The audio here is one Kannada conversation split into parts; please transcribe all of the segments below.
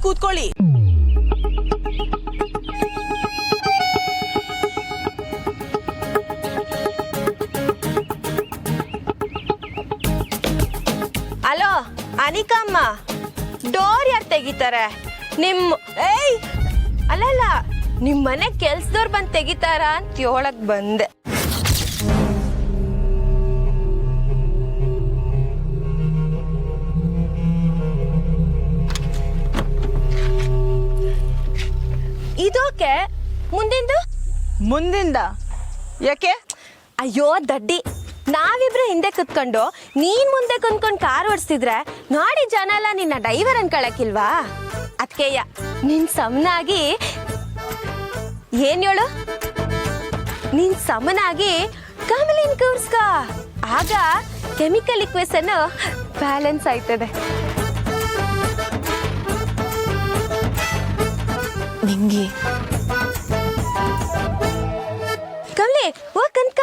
ಕೂತ್ಕೊಳ್ಳಿ. ಹಲೋ ಅನಿಕಮ್ಮ, ಡೋರ್ ಯಾರು ತೆಗಿತಾರೆ? ಏಯ್ ಅಲ್ಲಲ್ಲ, ನಿಮ್ ಮನೆ ಕೆಲ್ಸದವ್ರು ಬಂದು ತೆಗಿತಾರ ಅಂತ ಹೇಳಕ್ ಬಂದೆ. ಇದೋಕೆ ಮುಂದಿಂದ ಯಾಕೆ? ಅಯ್ಯೋ ದಡ್ಡಿ, ನಾವಿಬ್ರು ಹಿಂದೆ ಕುತ್ಕೊಂಡು ನೀನ್ ಮುಂದೆ ಕುಂತ್ಕೊಂಡು ಕಾರ್ ಓಡಿಸ್ತಿದ್ರೆ ನೋಡಿ ಜನ ಎಲ್ಲ ನಿನ್ನ ಡೈವರ್ ಅನ್ಕೊಳಕಿಲ್ವಾ? ಅದಕ್ಕೆಯ ನಿನ್ ಸಮನಾಗಿ ಏನ್ ಹೇಳು, ನಿನ್ ಸಮನಾಗಿ ಕಮಲಿನ್ ಕೂರ್ಸ್ಕ, ಆಗ ಕೆಮಿಕಲ್ ಇಕ್ವೇಷನ್ ಬ್ಯಾಲೆನ್ಸ್ ಆಯ್ತದೆ. ನಿಂಗೆ ಕಮಲಿ ಓ ಕನ್ಕ,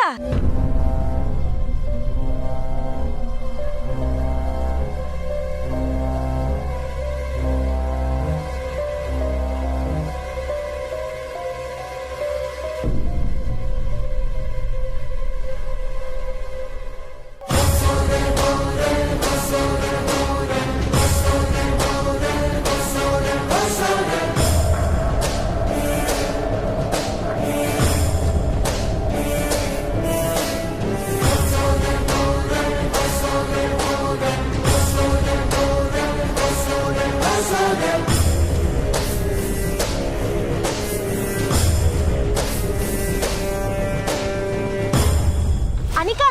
ಅನಿಕಾ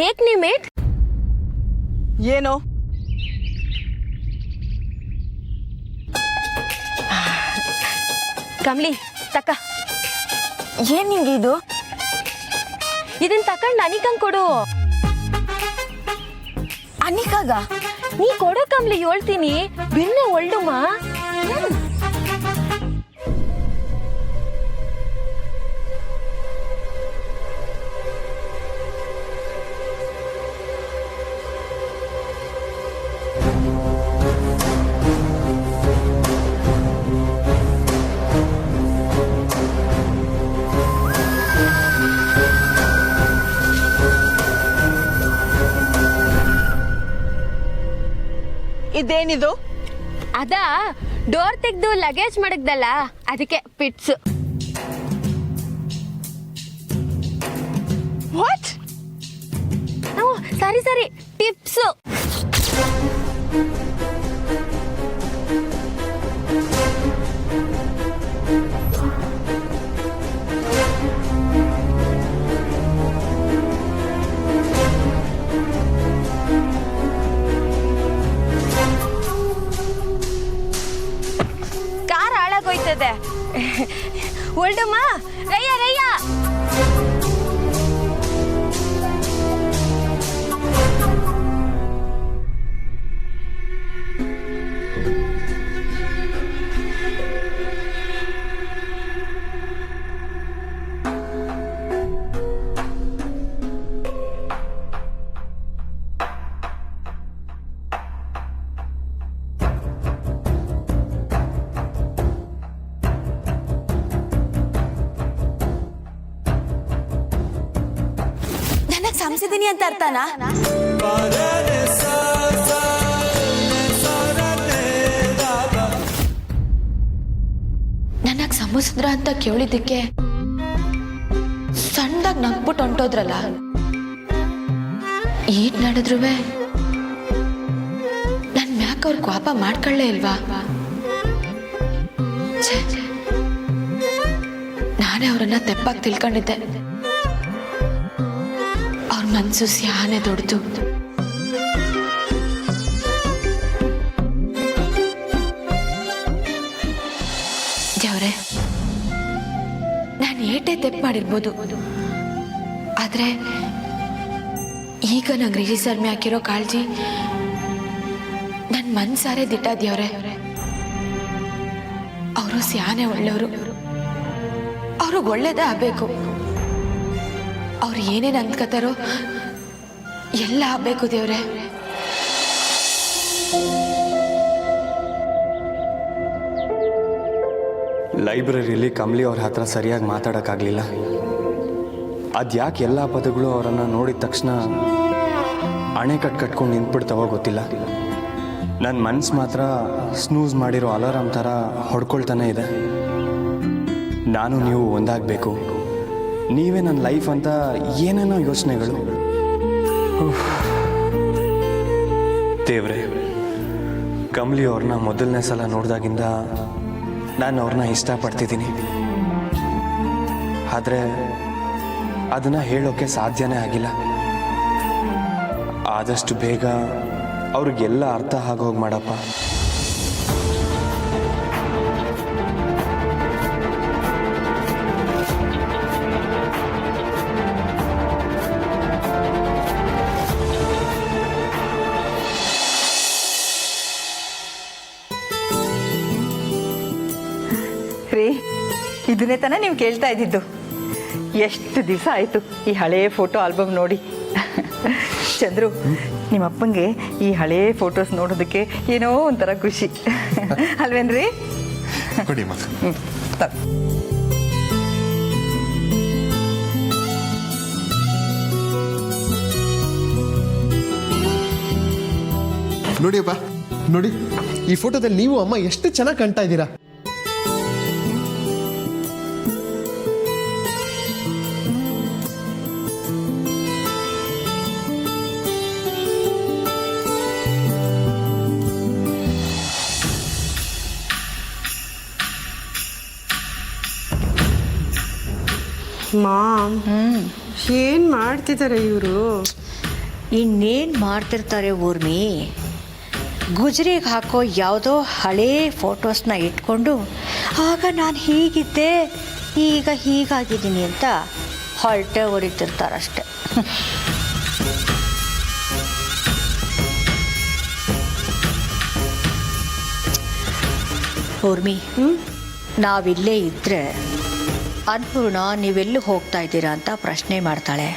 ಏಕ್ ನಿಮಿಟ್. ಏನು? ಕಮಲಿ ತಕ್ಕ. ಏನ್ ನಿಂಗೆ ಇದು? ಇದನ್ ತಕೊಂಡ್ ಅನಿಕಂಗ್ ಕೊಡು. ಅನಿಕಾಗ ನೀ ಕೊಡೋ ಕಮಲಿ, ಹೇಳ್ತೀನಿ ಬಿನ್ನೆ ಒಳ್ಳುಮ್ಮ. ಇದೇನಿದು? ಅದ ಡೋರ್ ತೆಗ್ದು ಲಗೇಜ್ ಮಡಗ್ದಲ್ಲ, ಅದಕ್ಕೆ ಪಿಟ್ಸ್. ವಾಟ್? ಸರಿ ಸರಿ, ಟಿಪ್ಸ್. ಕಾರ್ ಹಾಳಾಗೋಯ್ತದೆ. ಒಳ್ಳುಮ್ಮ, ರಯ್ಯ ರಯ್ಯ. ಸಂಸಿದೀನಿ ಅಂತ ಅರ್ಥನಾ? ನನಗ್ ಸಮುದ್ರ ಅಂತ ಕೇಳಿದ್ದಕ್ಕೆ ಸಣ್ಣದಾಗಿ ನಗ್ಬಿಟ್ಟು ಹೊಂಟೋದ್ರಲ್ಲ. ಈಟ್ ನಡೆದ್ರು ನನ್ ಮ್ಯಾಕ್ ಅವ್ರ ಕೋಪ ಮಾಡ್ಕೊಳ್ಳೇ ಇಲ್ವಾ? ನಾನೇ ಅವ್ರನ್ನ ತೆಪ್ಪಾಗಿ ತಿಳ್ಕೊಂಡಿದ್ದೆ. ಅವ್ರ ಮನ್ಸು ಸ್ಯಾನೆ ದೊಡ್ಡದು. ದೇವ್ರೆ, ನಾನು ಏಟೇ ತೆಪ್ಪು ಮಾಡಿರ್ಬೋದು, ಆದ್ರೆ ಈಗ ನಂಗೆ ರಿಜಿಸರ್ಮಿ ಹಾಕಿರೋ ಕಾಳಜಿ ನನ್ನ ಮನ್ಸಾರೇ ದಿಟ್ಟ. ದೇವ್ರೆ, ಅವರು ಸ್ಯಾನೆ ಒಳ್ಳೆಯವರು, ಅವ್ರಿಗೆ ಒಳ್ಳೇದೇ ಆಗ್ಬೇಕು. ಅವ್ರು ಏನೇನು ಅಂದ್ಕೋತಾರೋ ಎಲ್ಲ ಆಗ್ಬೇಕು ದೇವ್ರೆ. ಲೈಬ್ರರಿಲಿ ಕಮಲಿ ಅವ್ರ ಹತ್ರ ಸರಿಯಾಗಿ ಮಾತಾಡೋಕ್ಕಾಗಲಿಲ್ಲ. ಅದು ಯಾಕೆ ಎಲ್ಲ ಪದಗಳು ಅವರನ್ನು ನೋಡಿದ ತಕ್ಷಣ ಅಣೆಕಟ್ಟು ಕಟ್ಕೊಂಡು ನಿಂತ್ಬಿಡ್ತಾವೋ ಗೊತ್ತಿಲ್ಲ. ನನ್ನ ಮನಸ್ಸು ಮಾತ್ರ ಸ್ನೂಸ್ ಮಾಡಿರೋ ಅಲಾರಾಮ್ ಥರ ಹೊಡ್ಕೊಳ್ತಾನೆ ಇದೆ. ನಾನು ನೀವು ಒಂದಾಗಬೇಕು, ನೀವೇ ನನ್ನ ಲೈಫ್ ಅಂತ ಏನೇನೋ ಯೋಚನೆಗಳು. ದೇವ್ರೆ, ಕಮಲಿ ಅವ್ರನ್ನ ಮೊದಲನೇ ಸಲ ನೋಡಿದಾಗಿಂದ ನಾನು ಅವ್ರನ್ನ ಇಷ್ಟಪಡ್ತಿದ್ದೀನಿ. ಆದರೆ ಅದನ್ನು ಹೇಳೋಕ್ಕೆ ಸಾಧ್ಯನೇ ಆಗಿಲ್ಲ. ಆದಷ್ಟು ಬೇಗ ಅವ್ರಿಗೆಲ್ಲ ಅರ್ಥ ಆಗೋಗಿ ಮಾಡಪ್ಪ. ರೀ, ಇದನ್ನೇ ತಾನೇ ನೀವು ಕೇಳ್ತಾ ಇದ್ದಿದ್ದು. ಎಷ್ಟು ದಿವಸ ಆಯಿತು ಈ ಹಳೇ ಫೋಟೋ ಆಲ್ಬಮ್ ನೋಡಿ. ಚಂದ್ರು, ನಿಮ್ಮಪ್ಪಂಗೆ ಈ ಹಳೇ ಫೋಟೋಸ್ ನೋಡೋದಕ್ಕೆ ಏನೋ ಒಂಥರ ಖುಷಿ ಅಲ್ವೇನ್ರಿ? ನೋಡಿಯಪ್ಪ, ನೋಡಿ ಈ ಫೋಟೋದಲ್ಲಿ ನೀವು ಅಮ್ಮ ಎಷ್ಟು ಚೆನ್ನಾಗಿ ಕಾಣ್ತಾ ಇದ್ದೀರಾ. ಮಾಮ್, ಏನು ಮಾಡ್ತಿದ್ದಾರೆ ಇವರು? ಇನ್ನೇನು ಮಾಡ್ತಿರ್ತಾರೆ ಊರ್ಮಿ? ಗುಜರಿಗೆ ಹಾಕೋ ಯಾವುದೋ ಹಳೇ ಫೋಟೋಸ್ನ ಇಟ್ಕೊಂಡು ಆಗ ನಾನು ಹೀಗಿದ್ದೆ ಈಗ ಹೀಗಾಗಿದ್ದೀನಿ ಅಂತ ಹೊರಟೆ ಹೊಡಿತಿರ್ತಾರಷ್ಟೆ. ಊರ್ಮಿ, ನಾವಿಲ್ಲೇ ಇದ್ದರೆ ಅನ್ನಪೂರ್ಣ ನೀವೆಲ್ಲಿ ಹೋಗ್ತಾ ಇದ್ದೀರಾ ಅಂತ ಪ್ರಶ್ನೆ ಮಾಡ್ತಾಳೆ.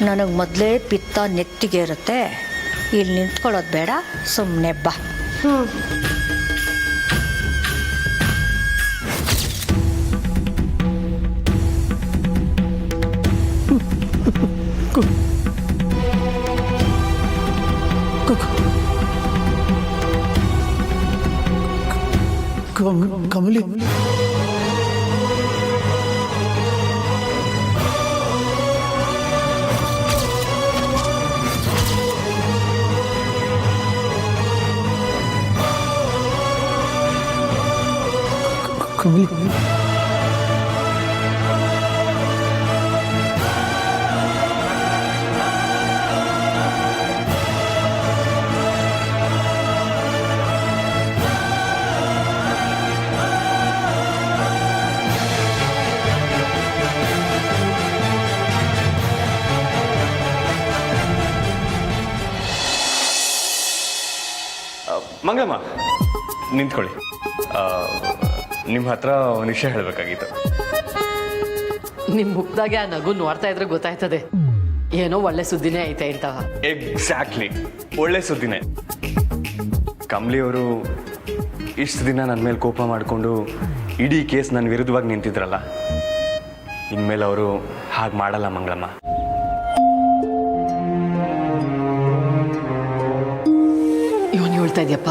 ನನಗೆ ಮೊದಲೇ ಪಿತ್ತ ನೆತ್ತಿಗೆ ಇರುತ್ತೆ, ಇಲ್ಲಿ ನಿಂತ್ಕೊಳ್ಳೋದು ಬೇಡ, ಸುಮ್ಮನೆ ಬಾ. ಕಮಲಿ, ಕಮಲಿ, ಮಂಗಮ್ಮ ನಿಂತ್ಕೊಳ್ಳಿ. ನಿಮ್ಮ ಹತ್ರ ಒಂದು ವಿಷಯ ಹೇಳಬೇಕಾಗಿತ್ತು. ನಿಮ್ಮ ಮುಖದಾಗೆ ಆ ನಗು ನೋಡ್ತಾ ಇದ್ರೆ ಗೊತ್ತಾಯ್ತದೆ ಏನೋ ಒಳ್ಳೆ ಸುದ್ದಿನೇ ಐತೆ ಇರ್ತಾವ. ಎಕ್ಸಾಕ್ಟ್ಲಿ, ಒಳ್ಳೆ ಸುದ್ದಿನೇ. ಕಮಲಿ ಅವರು ಇಷ್ಟು ದಿನ ನನ್ನ ಮೇಲೆ ಕೋಪ ಮಾಡಿಕೊಂಡು ಇಡೀ ಕೇಸ್ ನನ್ನ ವಿರುದ್ಧವಾಗಿ ನಿಂತಿದ್ರಲ್ಲ, ಇನ್ಮೇಲೆ ಅವರು ಹಾಗೆ ಮಾಡಲ್ಲ ಮಂಗಳಮ್ಮ. ಇವನು ಹೇಳ್ತಾ ಇದೆಯಪ್ಪ?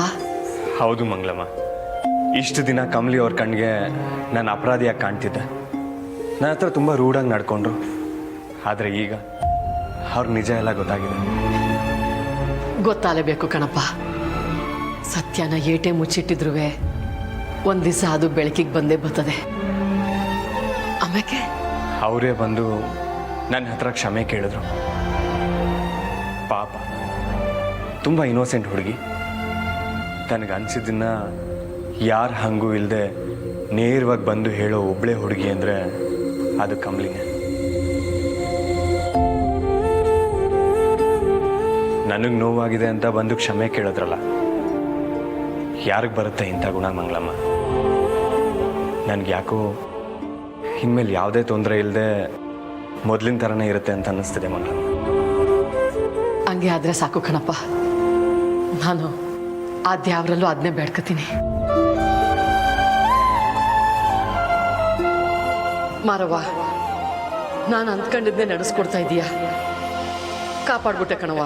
ಹೌದು ಮಂಗಳಮ್ಮ, ಇಷ್ಟು ದಿನ ಕಮಲಿ ಅವ್ರ ಕಣ್ಣಿಗೆ ನಾನು ಅಪರಾಧಿಯಾಗಿ ಕಾಣ್ತಿದ್ದೆ. ನನ್ನ ಹತ್ರ ತುಂಬ ರೂಢಾಗಿ ನಡ್ಕೊಂಡ್ರು. ಆದರೆ ಈಗ ಅವ್ರ ನಿಜ ಎಲ್ಲ ಗೊತ್ತಾಗಿದೆ. ಗೊತ್ತಾಗಲೇಬೇಕು ಕಣಪ್ಪ. ಸತ್ಯನ ಏಟೆ ಮುಚ್ಚಿಟ್ಟಿದ್ರು ಒಂದು ದಿವಸ ಅದು ಬೆಳಕಿಗೆ ಬಂದೇ ಬರ್ತದೆ. ಆಮೇಲೆ ಅವರೇ ಬಂದು ನನ್ನ ಹತ್ರ ಕ್ಷಮೆ ಕೇಳಿದ್ರು. ಪಾಪ, ತುಂಬ ಇನ್ನೋಸೆಂಟ್ ಹುಡುಗಿ. ತನಗೆ ಅನಿಸಿದ್ದನ್ನ ಯಾರು ಹಂಗೂ ಇಲ್ಲದೆ ನೇರವಾಗಿ ಬಂದು ಹೇಳೋ ಒಬ್ಬಳೇ ಹುಡುಗಿ ಅಂದರೆ ಅದು ಕಮಲಿನೇ. ನನಗೆ ನೋವಾಗಿದೆ ಅಂತ ಬಂದು ಕ್ಷಮೆ ಕೇಳಿದ್ರಲ್ಲ, ಯಾರಿಗೆ ಬರುತ್ತೆ ಇಂಥ ಗುಣ ಮಂಗಳಮ್ಮ? ನನಗೆ ಯಾಕೋ ಇನ್ಮೇಲೆ ಯಾವುದೇ ತೊಂದರೆ ಇಲ್ಲದೆ ಮೊದಲಿನ ಥರನೇ ಇರುತ್ತೆ ಅಂತ ಅನ್ನಿಸ್ತಿದೆ ಮಂಗಳಮ್ಮ. ಹಂಗೆ ಆದರೆ ಸಾಕು ಕಣಪ್ಪ. ನಾನು ಆ ದ್ಯಾವ್ರಲ್ಲೂ ಅದನ್ನೇ ಬೇಡ್ಕೊತೀನಿ. ಮಾರವ್ವ, ನಾನು ಅಂದ್ಕೊಂಡಿದ್ದೆ ನಡೆಸ್ಕೊಡ್ತಾ ಇದೀಯ. ಕಾಪಾಡ್ಬಿಟ್ಟೆ ಕಣವ್ವ.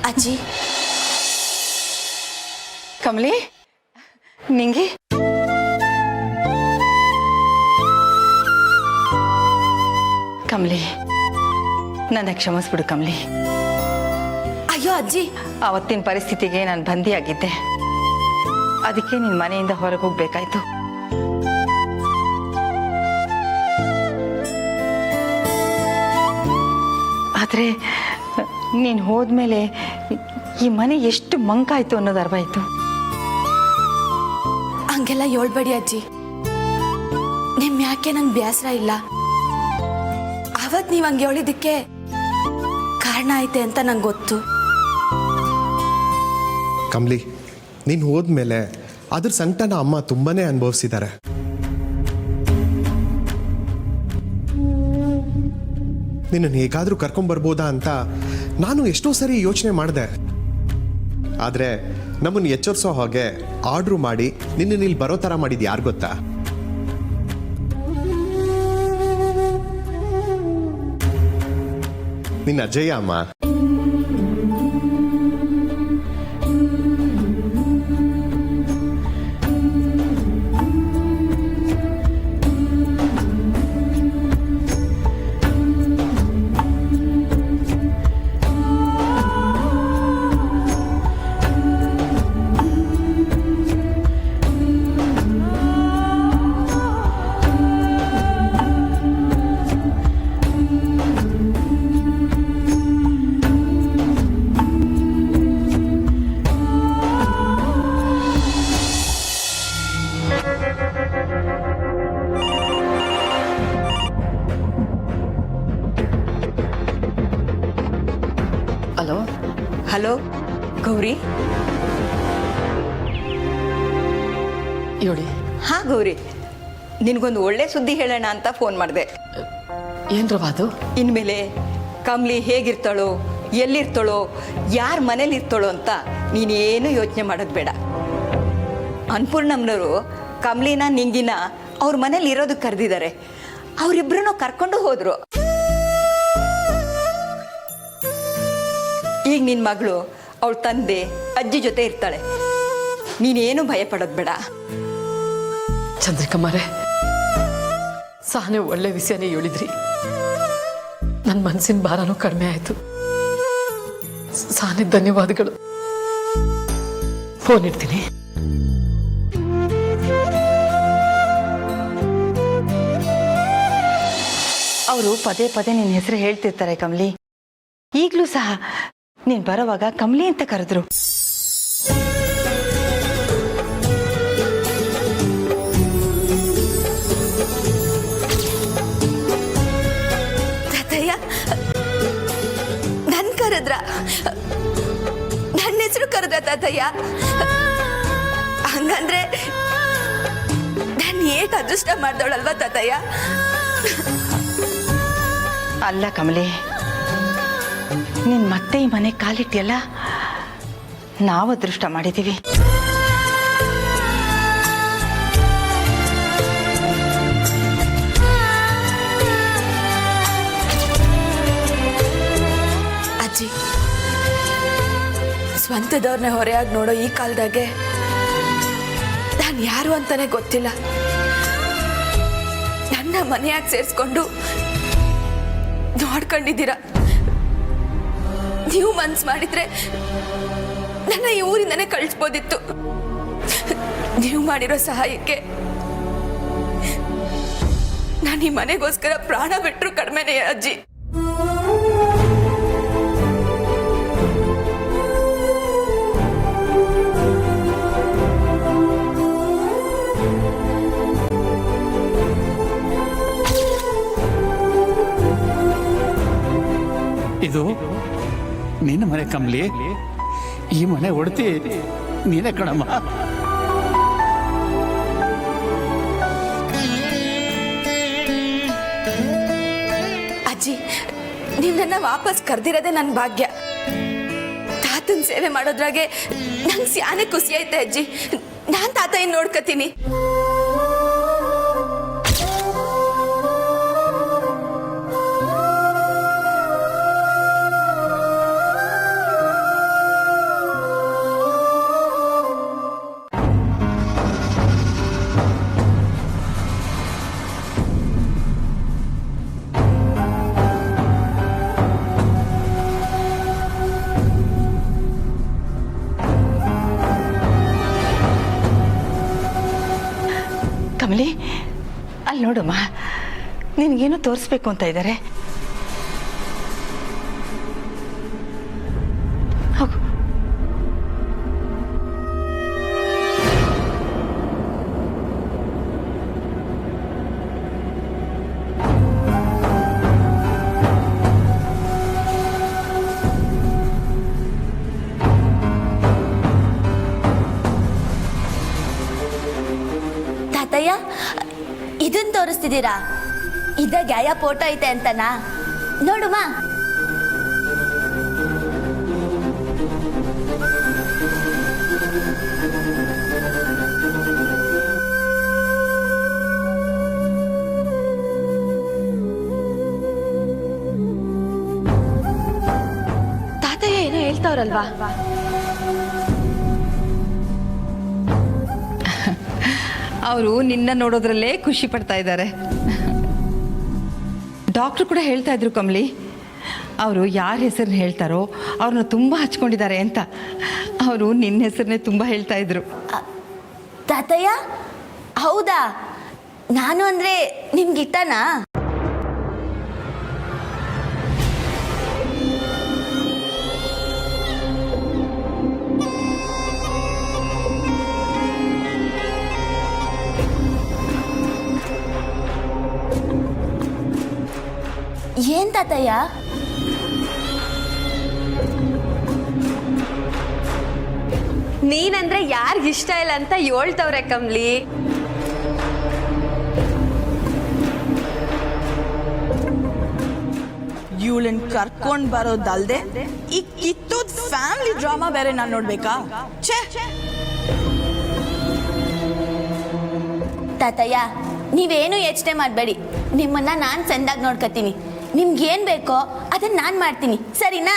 ಅಜ್ಜಿ, ಕಮಲಿ, ನಿಂಗೆ ಕಮಲಿ, ನನ್ನ ಕ್ಷಮಿಸ್ಬಿಡು ಕಮಲಿ. ಅಯ್ಯೋ ಅಜ್ಜಿ, ಆವತ್ತಿನ ಪರಿಸ್ಥಿತಿಗೆ ನಾನು ಬಂದಿಯಾಗಿದ್ದೆ. ಅದಕ್ಕೆ ನಿನ್ನ ಮನೆಯಿಂದ ಹೊರಗೆ ಹೋಗ್ಬೇಕಾಯ್ತು. ಆದರೆ ನೀನು ಹೋದ್ಮೇಲೆ ಈ ಮನೆ ಎಷ್ಟು ಮಂಕಾಯ್ತು ಅನ್ನೋದು ಅರ್ವಾಯ್ತು. ಹಂಗೆಲ್ಲ ಹೇಳ್ಬೇಡಿ ಅಜ್ಜಿ. ನಿಮ್ ಯಾಕೆ ನಂಗೆ ಬೇಸರ ಇಲ್ಲ. ಅವತ್ ನೀವ್ ಹಂಗೆ ಹೇಳಿದ್ದಕ್ಕೆ ಕಾರಣ ಐತೆ ಅಂತ ನಂಗೆ ಗೊತ್ತು. ಕಮಲಿ, ನೀನು ಹೋದ್ಮೇಲೆ ಅದ್ರ ಸಂಕಟನ ಅಮ್ಮ ತುಂಬಾನೇ ಅನುಭವಿಸಿದ್ದಾರೆ. ನಿನ್ನನ್ನು ಹೇಗಾದರೂ ಕರ್ಕೊಂಬರ್ಬೋದಾ ಅಂತ ನಾನು ಎಷ್ಟೋ ಸರಿ ಯೋಚನೆ ಮಾಡಿದೆ. ಆದರೆ ನಮ್ಮನ್ನು ಎಚ್ಚರಿಸೋ ಹಾಗೆ ಆರ್ಡ್ರು ಮಾಡಿ ನಿನ್ನ ಇಲ್ಲಿ ಬರೋ ಥರ ಮಾಡಿದ್ದು ಯಾರು ಗೊತ್ತಾ? ನಿನ್ನ ಅಜ್ಜಯ್ಯ ಅಮ್ಮ. Hello hello Gauri. ಹೇಳಿ. ಹಾ ಗೌರಿ, ನಿನಗೊಂದು ಒಳ್ಳೆ ಸುದ್ದಿ ಹೇಳೋಣ ಅಂತ ಫೋನ್ ಮಾಡಿದೆ. ಏನ್ರವ ಅದು? ಇನ್ಮೇಲೆ ಕಮಲಿ ಹೇಗಿರ್ತಾಳೋ, ಎಲ್ಲಿರ್ತಾಳೋ, ಯಾರ ಮನೇಲಿ ಇರ್ತಾಳೋ ಅಂತ ನೀನೇನು ಯೋಚನೆ ಮಾಡೋದು ಬೇಡ. ಅನ್ನಪೂರ್ಣಮ್ಮನವರು ಕಮಲಿನ ನಿಂಗಿನ ಅವ್ರ ಮನೇಲಿ ಇರೋದಕ್ಕೆ ಕರೆದಿದ್ದಾರೆ. ಅವರಿಬ್ಬರನ್ನು ಕರ್ಕೊಂಡು ಹೋದ್ರು. ಈಗ ನಿನ್ನ ಮಗಳು ಅವಳ ತಂದೆ ಅಜ್ಜಿ ಜೊತೆ ಇರ್ತಾಳೆ. ನೀನೇನು ಭಯ ಪಡೋದು ಬೇಡ. ಚಂದ್ರಿಕಮ್ಮರೇ, ಸಹನೆ ಒಳ್ಳೆ ವಿಷಯನೇ ಹೇಳಿದ್ರಿ. ನನ್ನ ಮನಸ್ಸಿನ ಭಾರನೂ ಕಡಿಮೆ ಆಯಿತು. ಸಹನೆ ಧನ್ಯವಾದಗಳು. ಫೋನ್ ಇಡ್ತೀನಿ. ಅವರು ಪದೇ ಪದೇ ನಿನ್ನ ಹೆಸರು ಹೇಳ್ತಿರ್ತಾರೆ ಕಮಲಿ. ಈಗಲೂ ಸಹ ನೀನು ಬರೋವಾಗ ಕಮಲಿ ಅಂತ ಕರೆದ್ರು. ತಾತಯ್ಯ, ನನ್ ಕರೆದ್ರ? ನನ್ನ ಹೆಸರು ಕರೆದ್ರ ತಾತಯ್ಯ? ಹಂಗಂದ್ರೆ ನಾನು ಏಟ್ ಅದೃಷ್ಟ ಮಾಡ್ದವಳಲ್ವಾ ತಾತಯ್ಯ? ಅಲ್ಲ ಕಮಲಿ, ನೀನು ಮತ್ತೆ ಈ ಮನೆ ಕಾಲಿಟ್ಟಿಯಲ್ಲ, ನಾವು ಅದೃಷ್ಟ ಮಾಡಿದ್ದೀವಿ. ಅಜ್ಜಿ, ಸ್ವಂತದವ್ರನ್ನ ಹೊರೆಯಾಗಿ ನೋಡೋ ಈ ಕಾಲದಾಗೆ ನಾನು ಯಾರು ಅಂತಾನೆ ಗೊತ್ತಿಲ್ಲ. ನನ್ನ ಮನೆಯಾಗಿ ಸೇರಿಸ್ಕೊಂಡು ನೋಡ್ಕೊಂಡಿದ್ದೀರಾ. ನೀವು ಮನ್ಸು ಮಾಡಿದ್ರೆ ನನ್ನ ಈ ಊರಿಂದನೇ ಕಳಿಸ್ಬೋದಿತ್ತು. ನೀವು ಮಾಡಿರೋ ಸಹಾಯಕ್ಕೆ ನಾನು ಈ ಮನೆಗೋಸ್ಕರ ಪ್ರಾಣ ಬಿಟ್ಟರು ಕಡಿಮೆನೇ ಅಜ್ಜಿ. ಇದು ನಿನ್ನ ಮನೆ ಕಮ್ಲಿ, ಈ ಮನೆ ಹೊಡ್ತಿ ನೀನೇ ಕಣಮ್ಮ. ಅಜ್ಜಿ, ನೀವು ನನ್ನ ವಾಪಸ್ ಕರೆದಿರೋದೇ ನನ್ನ ಭಾಗ್ಯ. ತಾತನ ಸೇವೆ ಮಾಡೋದ್ರಾಗೆ ನಂಗೆ ಸ್ಯಾನೆ ಖುಷಿ ಐತೆ ಅಜ್ಜಿ. ನಾನು ತಾತ ಏನು ನೋಡ್ಕೋತೀನಿ. ಕಮಲಿ, ಅಲ್ಲಿ ನೋಡಮ್ಮ, ನಿನಗೇನೋ ತೋರಿಸ್ಬೇಕು ಅಂತ ಇದ್ದಾರೆ. ಹೋಗು. ತಾತಯ್ಯ, ಇದನ್ನ ತೋರಿಸ್ತಿದ್ದೀರಾ? ಇದಾಗ ಯಾವ ಫೋಟೋ ಐತೆ ಅಂತನಾ? ನೋಡುಮ. ತಾತಯ್ಯ ಏನೋ ಹೇಳ್ತಾವ್ರಲ್ವಾ? ಅವರು ನಿನ್ನ ನೋಡೋದ್ರಲ್ಲೇ ಖುಷಿ ಪಡ್ತಾ ಇದ್ದಾರೆ. ಡಾಕ್ಟ್ರು ಕೂಡ ಹೇಳ್ತಾ ಇದ್ರು ಕಮಲಿ, ಅವರು ಯಾರ ಹೆಸರನ್ನ ಹೇಳ್ತಾರೋ ಅವ್ರನ್ನ ತುಂಬ ಹಚ್ಕೊಂಡಿದ್ದಾರೆ ಅಂತ. ಅವರು ನಿನ್ನ ಹೆಸರನ್ನೇ ತುಂಬ ಹೇಳ್ತಾ ಇದ್ರು. ತಾತಯ್ಯ, ಹೌದಾ? ನಾನು ಅಂದ್ರೆ ನಿಮ್ಗಿಟ್ಟನಾ? ಏನ್ ತಾತಯ್ಯ? ನೀನಂದ್ರೆ ಯಾರಿಗಿಷ್ಟ ಇಲ್ಲ ಅಂತ ಹೇಳ್ತವ್ರೆ ಕಮ್ಲಿ. ಇವಳನ್ನ ಕರ್ಕೊಂಡ್ ಬರೋದಲ್ದೆ ಈ ಕಿತ್ತೋದ್ ಫ್ಯಾಮಿಲಿ ಡ್ರಾಮಾ ಬೇರೆ ನಾನು ನೋಡ್ಬೇಕಾ? ಛೇ, ತಾತಯ್ಯ, ನೀವೇನು ಯೋಚನೆ ಮಾಡಬೇಡಿ. ನಿಮ್ಮನ್ನ ನಾನು ಚಂದಾಗಿ ನೋಡ್ಕೊತೀನಿ. ನಿಮ್ಗೇನು ಬೇಕೋ ಅದನ್ನ ನಾನು ಮಾಡ್ತೀನಿ, ಸರಿನಾ?